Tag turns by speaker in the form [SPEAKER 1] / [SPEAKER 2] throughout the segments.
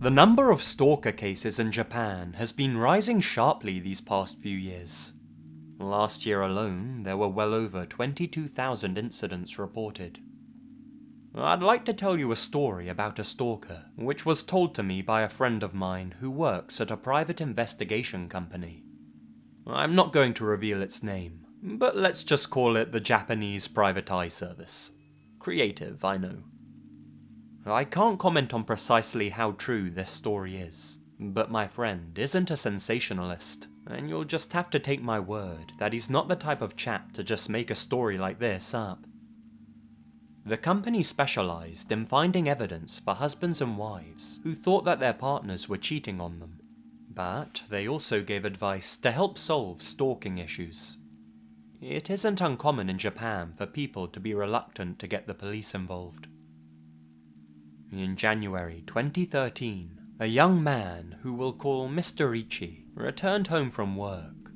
[SPEAKER 1] The number of stalker cases in Japan has been rising sharply these past few years. Last year alone, there were well over 22,000 incidents reported. I'd like to tell you a story about a stalker, which was told to me by a friend of mine who works at a private investigation company. I'm not going to reveal its name, but let's just call it the Japanese Private Eye Service. Creative, I know. I can't comment on precisely how true this story is, but my friend isn't a sensationalist, and you'll just have to take my word that he's not the type of chap to just make a story like this up. The company specialized in finding evidence for husbands and wives who thought that their partners were cheating on them, but they also gave advice to help solve stalking issues. It isn't uncommon in Japan for people to be reluctant to get the police involved. In January 2013, a young man who we'll call Mr. Ichi returned home from work.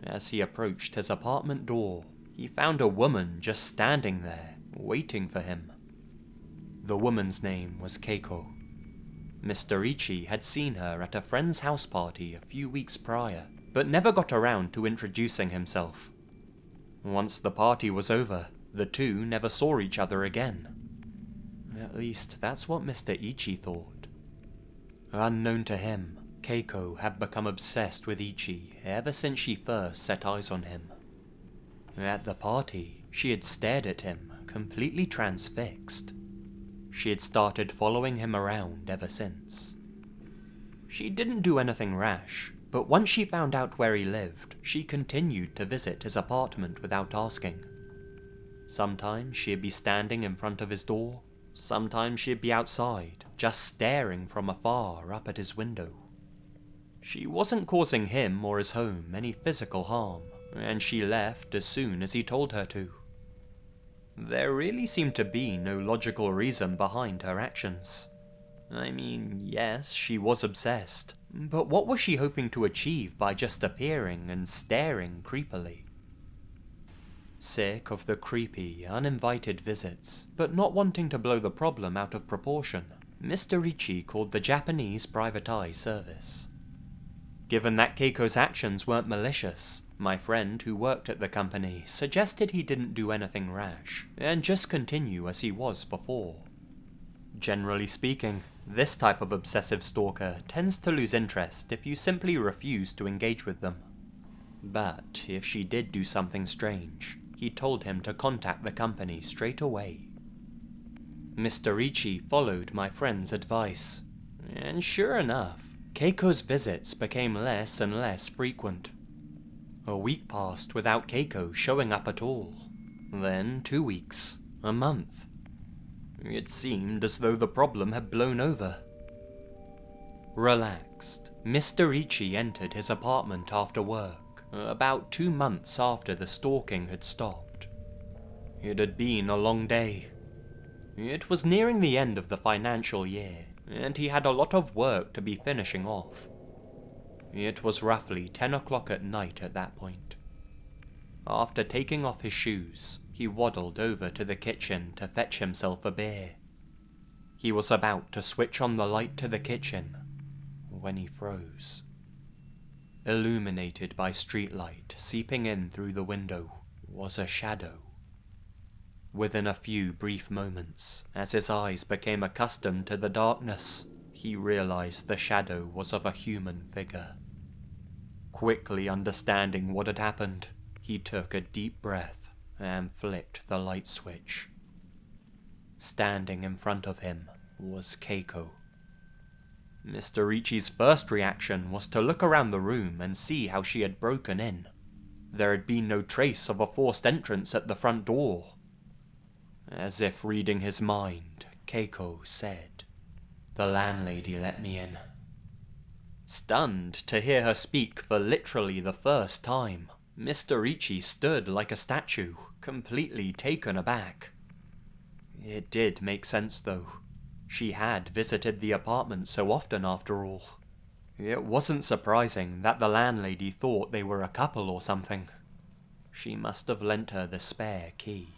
[SPEAKER 1] As he approached his apartment door, he found a woman just standing there, waiting for him. The woman's name was Keiko. Mr. Ichi had seen her at a friend's house party a few weeks prior, but never got around to introducing himself. Once the party was over, the two never saw each other again. At least that's what Mr. Ichi thought. Unknown to him, Keiko had become obsessed with Ichi ever since she first set eyes on him. At the party, she had stared at him, completely transfixed. She had started following him around ever since. She didn't do anything rash, but once she found out where he lived, she continued to visit his apartment without asking. Sometimes she'd be standing in front of his door, sometimes she'd be outside, just staring from afar up at his window. She wasn't causing him or his home any physical harm, and she left as soon as he told her to. There really seemed to be no logical reason behind her actions. I mean, yes, she was obsessed, but what was she hoping to achieve by just appearing and staring creepily? Sick of the creepy, uninvited visits, but not wanting to blow the problem out of proportion, Mr. Ichi called the Japanese Private Eye Service. Given that Keiko's actions weren't malicious, my friend who worked at the company suggested he didn't do anything rash, and just continue as he was before. Generally speaking, this type of obsessive stalker tends to lose interest if you simply refuse to engage with them. But if she did do something strange, he told him to contact the company straight away. Mr. Ichi followed my friend's advice, and sure enough, Keiko's visits became less and less frequent. A week passed without Keiko showing up at all. Then 2 weeks, a month. It seemed as though the problem had blown over. Relaxed, Mr. Ichi entered his apartment after work, about 2 months after the stalking had stopped. It had been a long day. It was nearing the end of the financial year, and he had a lot of work to be finishing off. It was roughly 10 o'clock at night at that point. After taking off his shoes, he waddled over to the kitchen to fetch himself a beer. He was about to switch on the light to the kitchen when he froze. Illuminated by streetlight seeping in through the window was a shadow. Within a few brief moments, as his eyes became accustomed to the darkness, he realized the shadow was of a human figure. Quickly understanding what had happened, he took a deep breath and flicked the light switch. Standing in front of him was Keiko. Mr. Ichi's first reaction was to look around the room and see how she had broken in. There had been no trace of a forced entrance at the front door. As if reading his mind, Keiko said, "The landlady let me in." Stunned to hear her speak for literally the first time, Mr. Ichi stood like a statue, completely taken aback. It did make sense though. She had visited the apartment so often after all. It wasn't surprising that the landlady thought they were a couple or something. She must have lent her the spare key.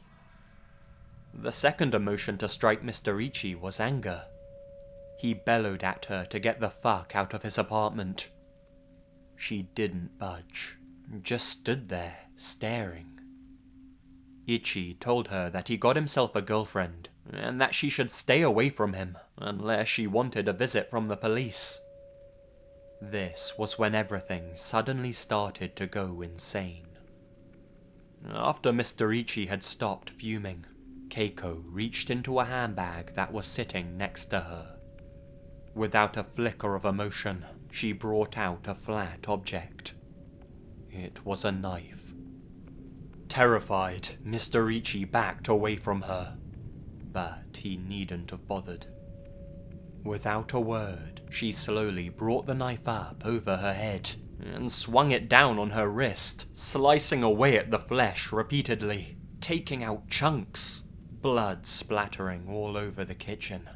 [SPEAKER 1] The second emotion to strike Mr. Ichi was anger. He bellowed at her to get the fuck out of his apartment. She didn't budge, just stood there, staring. Ichi told her that he got himself a girlfriend, and that she should stay away from him unless she wanted a visit from the police. This was when everything suddenly started to go insane. After Mr. Ichi had stopped fuming, Keiko reached into a handbag that was sitting next to her. Without a flicker of emotion, she brought out a flat object. It was a knife. Terrified, Mr. Ichi backed away from her, but he needn't have bothered. Without a word, she slowly brought the knife up over her head and swung it down on her wrist, slicing away at the flesh repeatedly, taking out chunks, blood splattering all over the kitchen.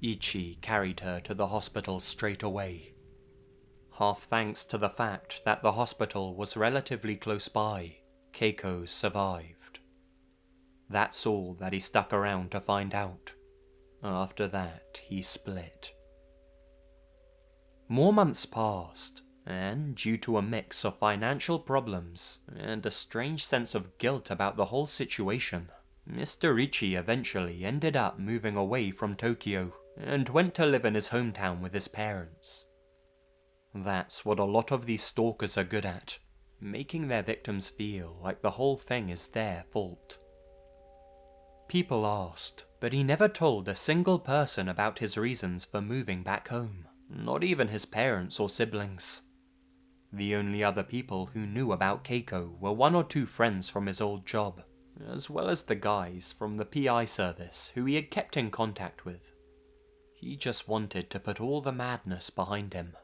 [SPEAKER 1] Ichi carried her to the hospital straight away. Half thanks to the fact that the hospital was relatively close by, Keiko survived. That's all that he stuck around to find out. After that, he split. More months passed, and due to a mix of financial problems and a strange sense of guilt about the whole situation, Mr. Ichi eventually ended up moving away from Tokyo and went to live in his hometown with his parents. That's what a lot of these stalkers are good at, making their victims feel like the whole thing is their fault. People asked, but he never told a single person about his reasons for moving back home, not even his parents or siblings. The only other people who knew about Keiko were one or two friends from his old job, as well as the guys from the PI service who he had kept in contact with. He just wanted to put all the madness behind him.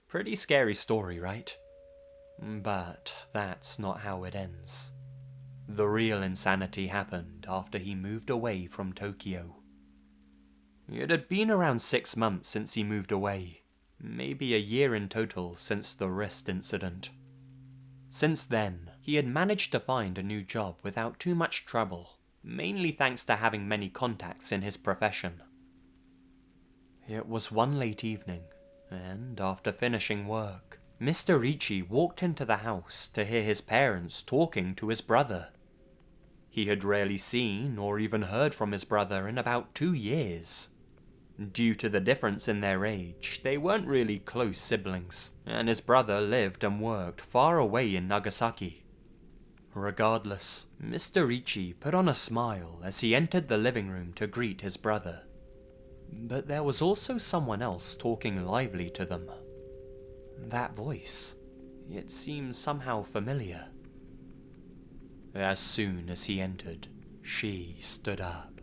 [SPEAKER 1] Pretty scary story, right? But that's not how it ends. The real insanity happened after he moved away from Tokyo. It had been around 6 months since he moved away, maybe a year in total since the wrist incident. Since then, he had managed to find a new job without too much trouble, mainly thanks to having many contacts in his profession. It was one late evening, and after finishing work, Mr. Ichi walked into the house to hear his parents talking to his brother. He had rarely seen or even heard from his brother in about 2 years. Due to the difference in their age, they weren't really close siblings, and his brother lived and worked far away in Nagasaki. Regardless, Mr. Ichi put on a smile as he entered the living room to greet his brother. But there was also someone else talking lively to them. That voice, it seemed somehow familiar. As soon as he entered, she stood up.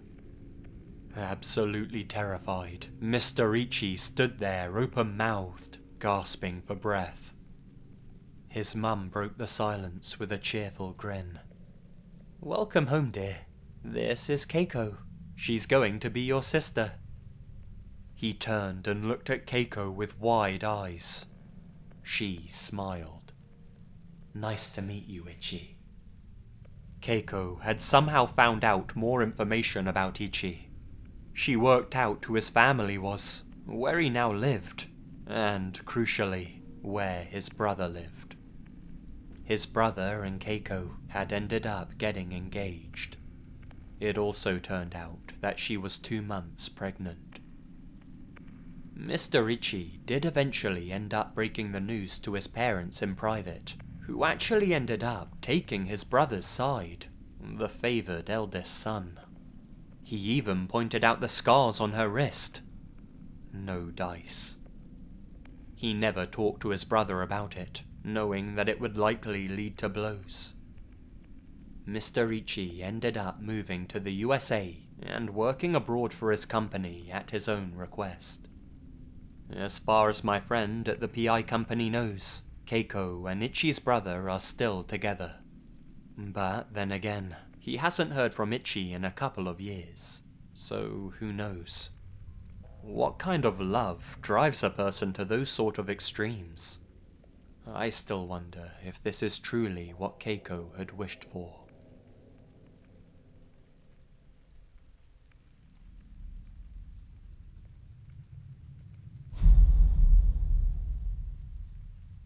[SPEAKER 1] Absolutely terrified, Mr. Ichi stood there open-mouthed, gasping for breath. His mum broke the silence with a cheerful grin. "Welcome home, dear. This is Keiko. She's going to be your sister." He turned and looked at Keiko with wide eyes. She smiled. "Nice to meet you, Ichi." Keiko had somehow found out more information about Ichi. She worked out who his family was, where he now lived, and, crucially, where his brother lived. His brother and Keiko had ended up getting engaged. It also turned out that she was 2 months pregnant. Mr. Ichi did eventually end up breaking the news to his parents in private, who actually ended up taking his brother's side, the favoured eldest son. He even pointed out the scars on her wrist. No dice. He never talked to his brother about it, knowing that it would likely lead to blows. Mr. Ichi ended up moving to the USA and working abroad for his company at his own request. As far as my friend at the PI company knows, Keiko and Ichi's brother are still together. But then again, he hasn't heard from Ichi in a couple of years, so who knows? What kind of love drives a person to those sort of extremes? I still wonder if this is truly what Keiko had wished for.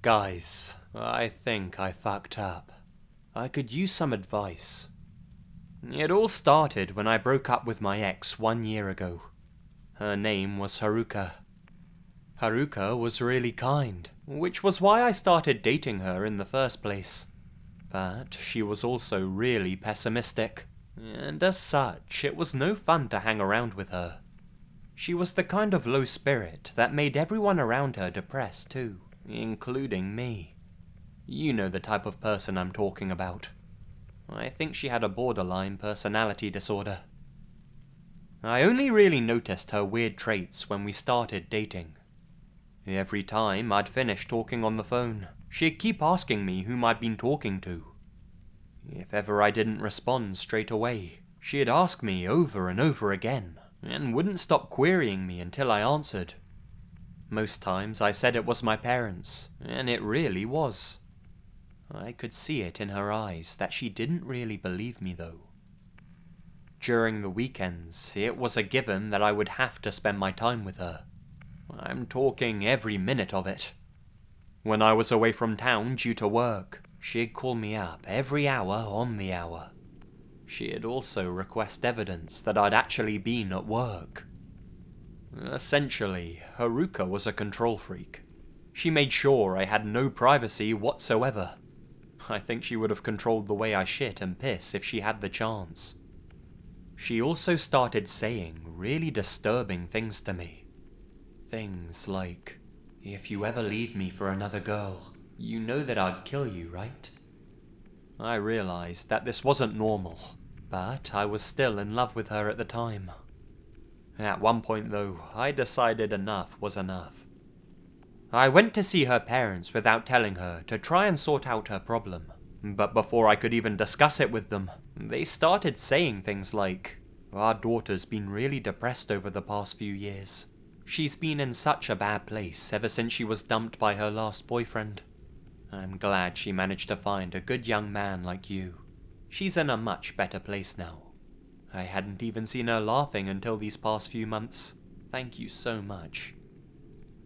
[SPEAKER 1] Guys, I think I fucked up. I could use some advice. It all started when I broke up with my ex 1 year ago. Her name was Haruka. Haruka was really kind, which was why I started dating her in the first place. But she was also really pessimistic, and as such, it was no fun to hang around with her. She was the kind of low spirit that made everyone around her depressed too, including me. You know the type of person I'm talking about. I think she had a borderline personality disorder. I only really noticed her weird traits when we started dating. Every time I'd finish talking on the phone, she'd keep asking me whom I'd been talking to. If ever I didn't respond straight away, she'd ask me over and over again, and wouldn't stop querying me until I answered. Most times I said it was my parents, and it really was. I could see it in her eyes that she didn't really believe me though. During the weekends, it was a given that I would have to spend my time with her. I'm talking every minute of it. When I was away from town due to work, she'd call me up every hour on the hour. She'd also request evidence that I'd actually been at work. Essentially, Haruka was a control freak. She made sure I had no privacy whatsoever. I think she would have controlled the way I shit and piss if she had the chance. She also started saying really disturbing things to me. Things like, "If you ever leave me for another girl, you know that I'd kill you, right?" I realized that this wasn't normal, but I was still in love with her at the time. At one point though, I decided enough was enough. I went to see her parents without telling her to try and sort out her problem, but before I could even discuss it with them, they started saying things like, "Our daughter's been really depressed over the past few years. She's been in such a bad place ever since she was dumped by her last boyfriend. I'm glad she managed to find a good young man like you. She's in a much better place now. I hadn't even seen her laughing until these past few months. Thank you so much."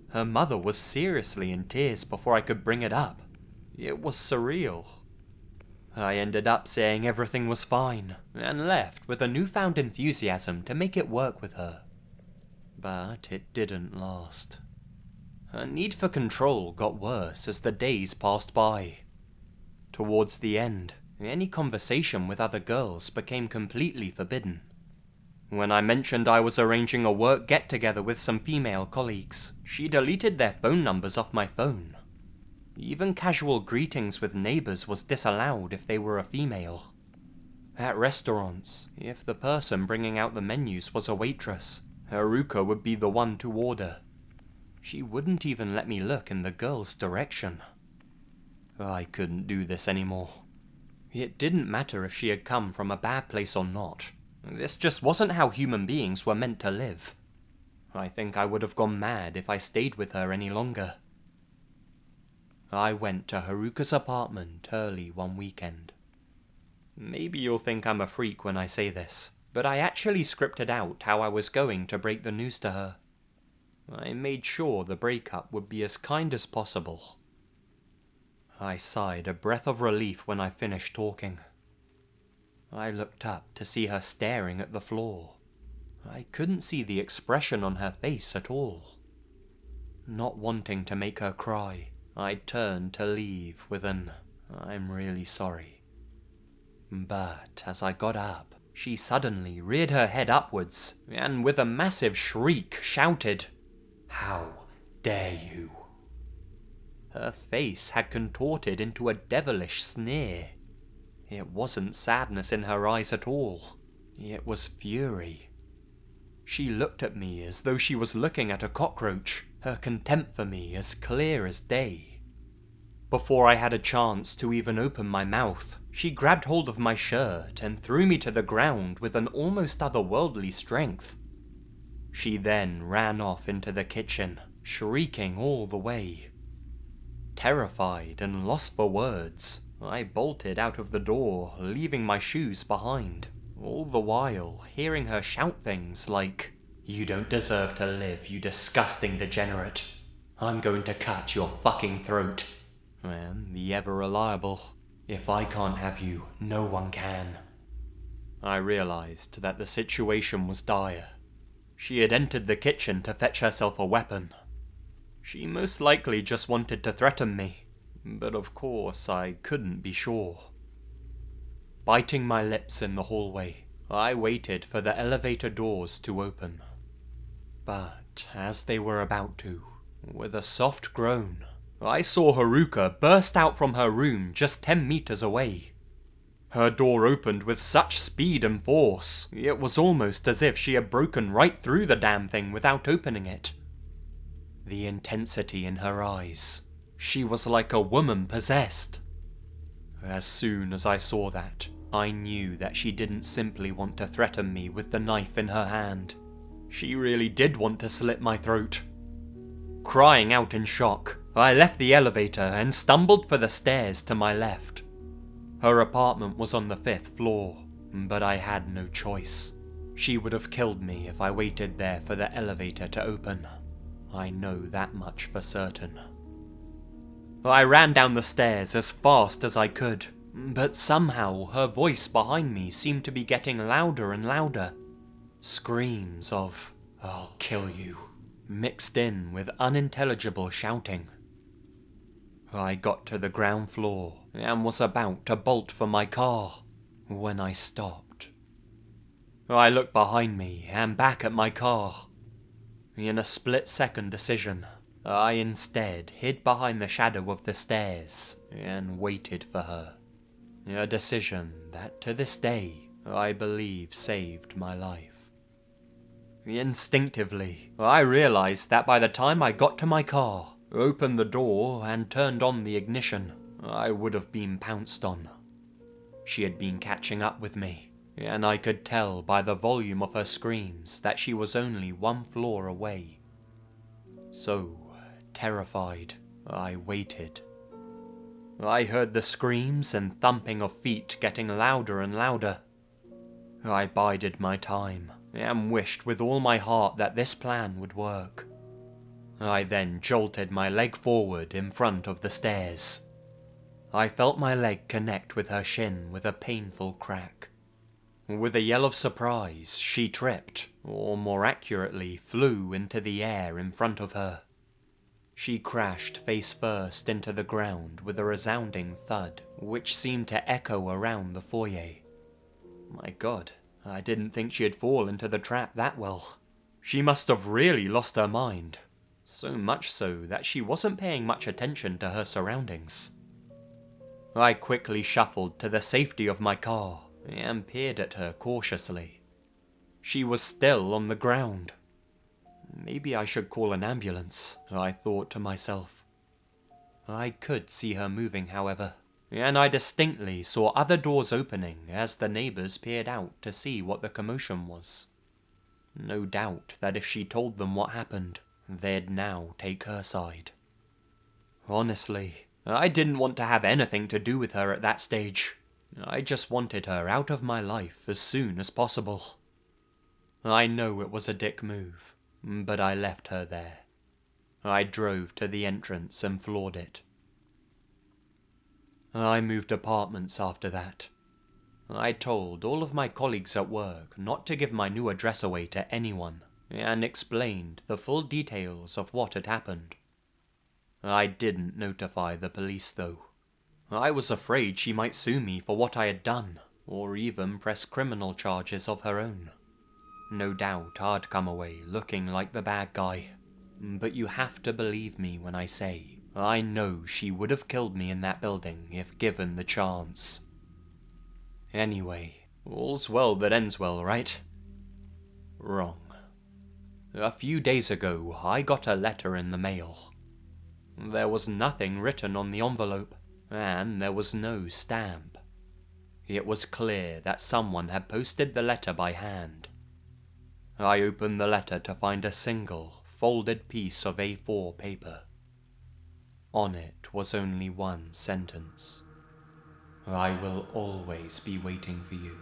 [SPEAKER 1] Her mother was seriously in tears before I could bring it up. It was surreal. I ended up saying everything was fine, and left with a newfound enthusiasm to make it work with her. But it didn't last. Her need for control got worse as the days passed by. Towards the end, any conversation with other girls became completely forbidden. When I mentioned I was arranging a work get-together with some female colleagues, she deleted their phone numbers off my phone. Even casual greetings with neighbors was disallowed if they were a female. At restaurants, if the person bringing out the menus was a waitress, Haruka would be the one to order. She wouldn't even let me look in the girl's direction. I couldn't do this anymore. It didn't matter if she had come from a bad place or not. This just wasn't how human beings were meant to live. I think I would have gone mad if I stayed with her any longer. I went to Haruka's apartment early one weekend. Maybe you'll think I'm a freak when I say this, but I actually scripted out how I was going to break the news to her. I made sure the breakup would be as kind as possible. I sighed a breath of relief when I finished talking. I looked up to see her staring at the floor. I couldn't see the expression on her face at all. Not wanting to make her cry, I turned to leave with an "I'm really sorry." But as I got up, she suddenly reared her head upwards and with a massive shriek shouted, "How dare you?" Her face had contorted into a devilish sneer. It wasn't sadness in her eyes at all. It was fury. She looked at me as though she was looking at a cockroach, her contempt for me as clear as day. Before I had a chance to even open my mouth, she grabbed hold of my shirt and threw me to the ground with an almost otherworldly strength. She then ran off into the kitchen, shrieking all the way. Terrified and lost for words, I bolted out of the door, leaving my shoes behind, all the while hearing her shout things like, "You don't deserve to live, you disgusting degenerate. I'm going to cut your fucking throat." And the ever-reliable, "If I can't have you, no one can." I realized that the situation was dire. She had entered the kitchen to fetch herself a weapon. She most likely just wanted to threaten me, but of course I couldn't be sure. Biting my lips in the hallway, I waited for the elevator doors to open. But as they were about to, with a soft groan, I saw Haruka burst out from her room just 10 meters away. Her door opened with such speed and force, it was almost as if she had broken right through the damn thing without opening it. The intensity in her eyes, she was like a woman possessed. As soon as I saw that, I knew that she didn't simply want to threaten me with the knife in her hand. She really did want to slit my throat. Crying out in shock, I left the elevator and stumbled for the stairs to my left. Her apartment was on the 5th floor, but I had no choice. She would have killed me if I waited there for the elevator to open. I know that much for certain. I ran down the stairs as fast as I could, but somehow her voice behind me seemed to be getting louder and louder. Screams of, "I'll kill you," mixed in with unintelligible shouting. I got to the ground floor and was about to bolt for my car when I stopped. I looked behind me and back at my car. In a split-second decision, I instead hid behind the shadow of the stairs and waited for her. A decision that to this day I believe saved my life. Instinctively, I realized that by the time I got to my car, opened the door and turned on the ignition, I would have been pounced on. She had been catching up with me, and I could tell by the volume of her screams that she was only 1 floor away. So, terrified, I waited. I heard the screams and thumping of feet getting louder and louder. I bided my time and wished with all my heart that this plan would work. I then jolted my leg forward in front of the stairs. I felt my leg connect with her shin with a painful crack. With a yell of surprise, she tripped, or more accurately, flew into the air in front of her. She crashed face first into the ground with a resounding thud, which seemed to echo around the foyer. My God, I didn't think she'd fall into the trap that well. She must have really lost her mind. So much so that she wasn't paying much attention to her surroundings. I quickly shuffled to the safety of my car and peered at her cautiously. She was still on the ground. Maybe I should call an ambulance, I thought to myself. I could see her moving, however, and I distinctly saw other doors opening as the neighbours peered out to see what the commotion was. No doubt that if she told them what happened, they'd now take her side. Honestly, I didn't want to have anything to do with her at that stage. I just wanted her out of my life as soon as possible. I know it was a dick move, but I left her there. I drove to the entrance and floored it. I moved apartments after that. I told all of my colleagues at work not to give my new address away to anyone, and explained the full details of what had happened. I didn't notify the police though. I was afraid she might sue me for what I had done, or even press criminal charges of her own. No doubt I'd come away looking like the bad guy, but you have to believe me when I say I know she would have killed me in that building if given the chance. Anyway, all's well that ends well, right? Wrong. A few days ago, I got a letter in the mail. There was nothing written on the envelope, and there was no stamp. It was clear that someone had posted the letter by hand. I opened the letter to find a single, folded piece of A4 paper. On it was only one sentence. "I will always be waiting for you."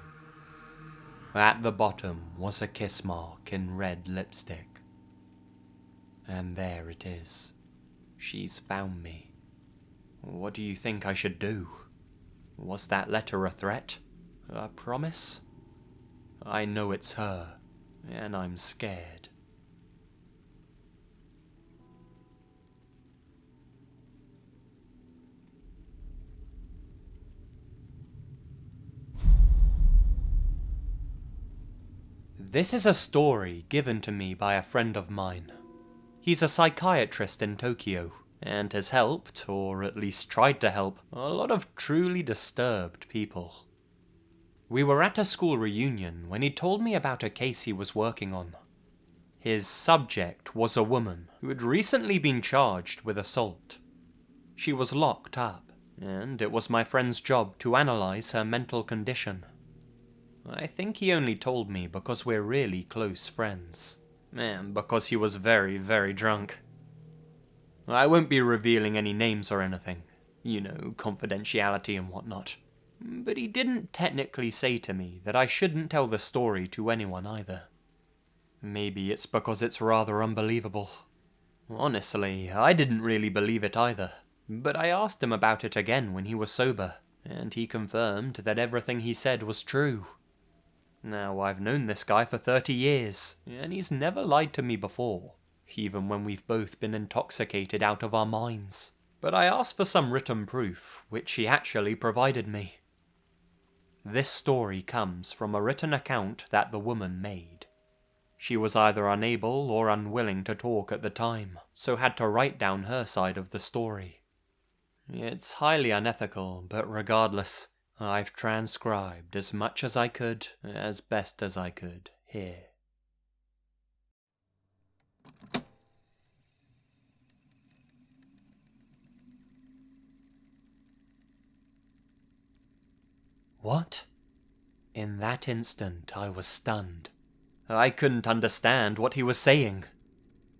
[SPEAKER 1] At the bottom was a kiss mark in red lipstick. And there it is. She's found me. What do you think I should do? Was that letter a threat? A promise? I know it's her, and I'm scared. This is a story given to me by a friend of mine. He's a psychiatrist in Tokyo, and has helped, or at least tried to help, a lot of truly disturbed people. We were at a school reunion when he told me about a case he was working on. His subject was a woman who had recently been charged with assault. She was locked up, and it was my friend's job to analyze her mental condition. I think he only told me because we're really close friends, and because he was very, very drunk. I won't be revealing any names or anything, confidentiality and whatnot, but he didn't technically say to me that I shouldn't tell the story to anyone either. Maybe it's because it's rather unbelievable. Honestly, I didn't really believe it either, but I asked him about it again when he was sober, and he confirmed that everything he said was true. Now, I've known this guy for 30 years, and he's never lied to me before, even when we've both been intoxicated out of our minds. But I asked for some written proof, which he actually provided me. This story comes from a written account that the woman made. She was either unable or unwilling to talk at the time, so had to write down her side of the story. It's highly unethical, but regardless, I've transcribed as much as I could, as best as I could, here. What? In that instant, I was stunned. I couldn't understand what he was saying.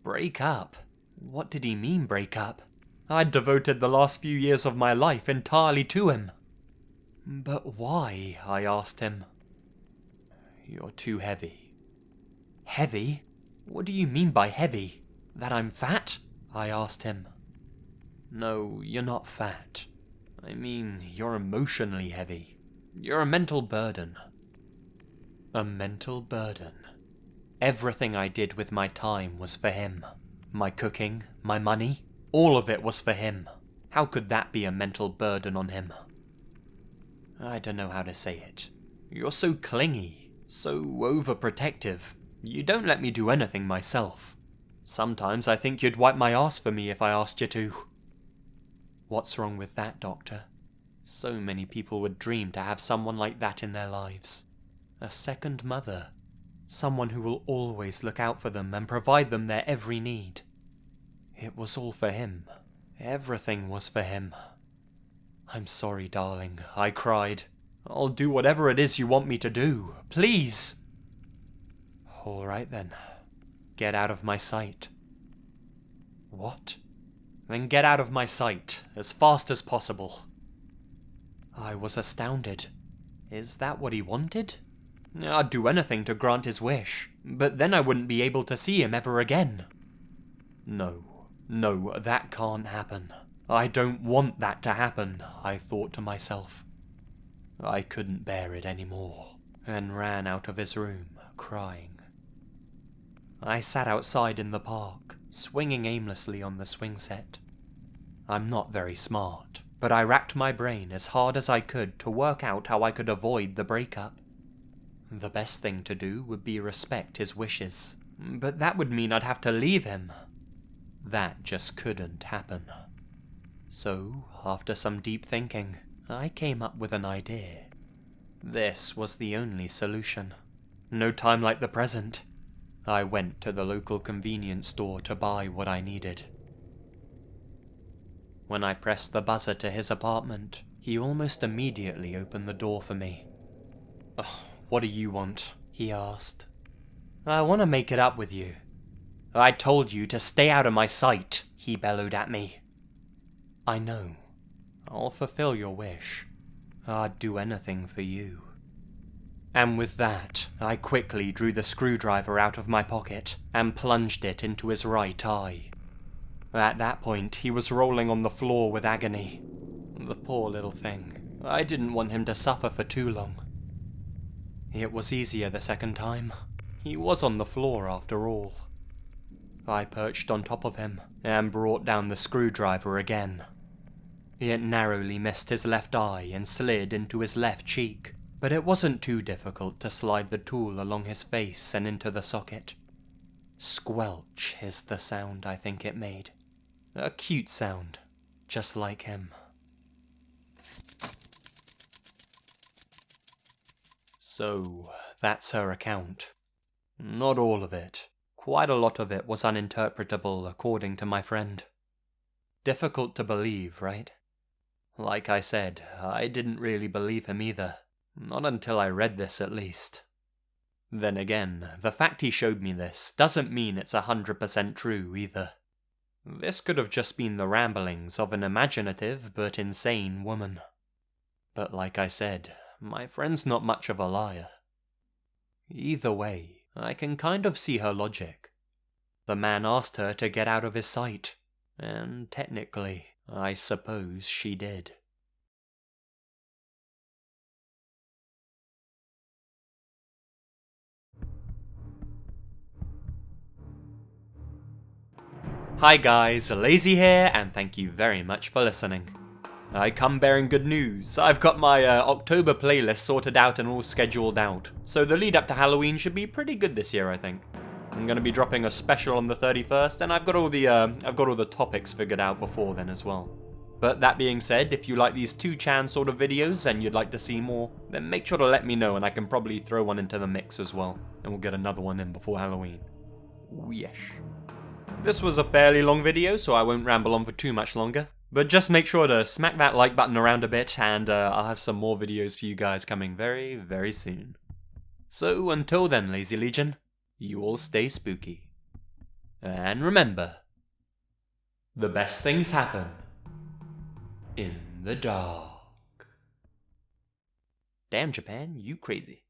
[SPEAKER 1] Break up? What did he mean, break up? I'd devoted the last few years of my life entirely to him. But why? I asked him. You're too heavy. Heavy? What do you mean by heavy? That I'm fat? I asked him. No, you're not fat. I mean, you're emotionally heavy. You're a mental burden. A mental burden. Everything I did with my time was for him. My cooking, my money, all of it was for him. How could that be a mental burden on him? I don't know how to say it. You're so clingy, so overprotective. You don't let me do anything myself. Sometimes I think you'd wipe my ass for me if I asked you to. What's wrong with that, Doctor? So many people would dream to have someone like that in their lives. A second mother. Someone who will always look out for them and provide them their every need. It was all for him. Everything was for him. I'm sorry, darling, I cried. I'll do whatever it is you want me to do, please. All right then. Get out of my sight. What? Then get out of my sight, as fast as possible. I was astounded. Is that what he wanted? I'd do anything to grant his wish, but then I wouldn't be able to see him ever again. No, that can't happen. I don't want that to happen, I thought to myself. I couldn't bear it anymore, and ran out of his room, crying. I sat outside in the park, swinging aimlessly on the swing set. I'm not very smart, but I racked my brain as hard as I could to work out how I could avoid the breakup. The best thing to do would be respect his wishes, but that would mean I'd have to leave him. That just couldn't happen. So, after some deep thinking, I came up with an idea. This was the only solution. No time like the present. I went to the local convenience store to buy what I needed. When I pressed the buzzer to his apartment, he almost immediately opened the door for me. What do you want? He asked. I want to make it up with you. I told you to stay out of my sight, he bellowed at me. I know. I'll fulfill your wish. I'd do anything for you. And with that, I quickly drew the screwdriver out of my pocket and plunged it into his right eye. At that point, he was rolling on the floor with agony, The poor little thing. I didn't want him to suffer for too long. It was easier the second time. He was on the floor after all. I perched on top of him and brought down the screwdriver again. It narrowly missed his left eye and slid into his left cheek, but it wasn't too difficult to slide the tool along his face and into the socket. Squelch is the sound I think it made. A cute sound, just like him. So, that's her account. Not all of it. Quite a lot of it was uninterpretable according to my friend. Difficult to believe, right? Like I said, I didn't really believe him either. Not until I read this, at least. Then again, the fact he showed me this doesn't mean it's 100% true either. This could have just been the ramblings of an imaginative but insane woman. But like I said, my friend's not much of a liar. Either way, I can kind of see her logic. The man asked her to get out of his sight, and technically, I suppose she did. Hi guys, Lazy here, and thank you very much for listening. I come bearing good news. I've got my October playlist sorted out and all scheduled out, so the lead up to Halloween should be pretty good this year, I think. I'm going to be dropping a special on the 31st, and I've got all the topics figured out before then as well. But that being said, if you like these 2chan sort of videos and you'd like to see more, then make sure to let me know and I can probably throw one into the mix as well, and we'll get another one in before Halloween. Ooh, yes. This was a fairly long video, so I won't ramble on for too much longer. But just make sure to smack that like button around a bit, and I'll have some more videos for you guys coming very, very soon. So until then, Lazy Legion, you all stay spooky. And remember, the best things happen in the dark. Damn, Japan, you crazy.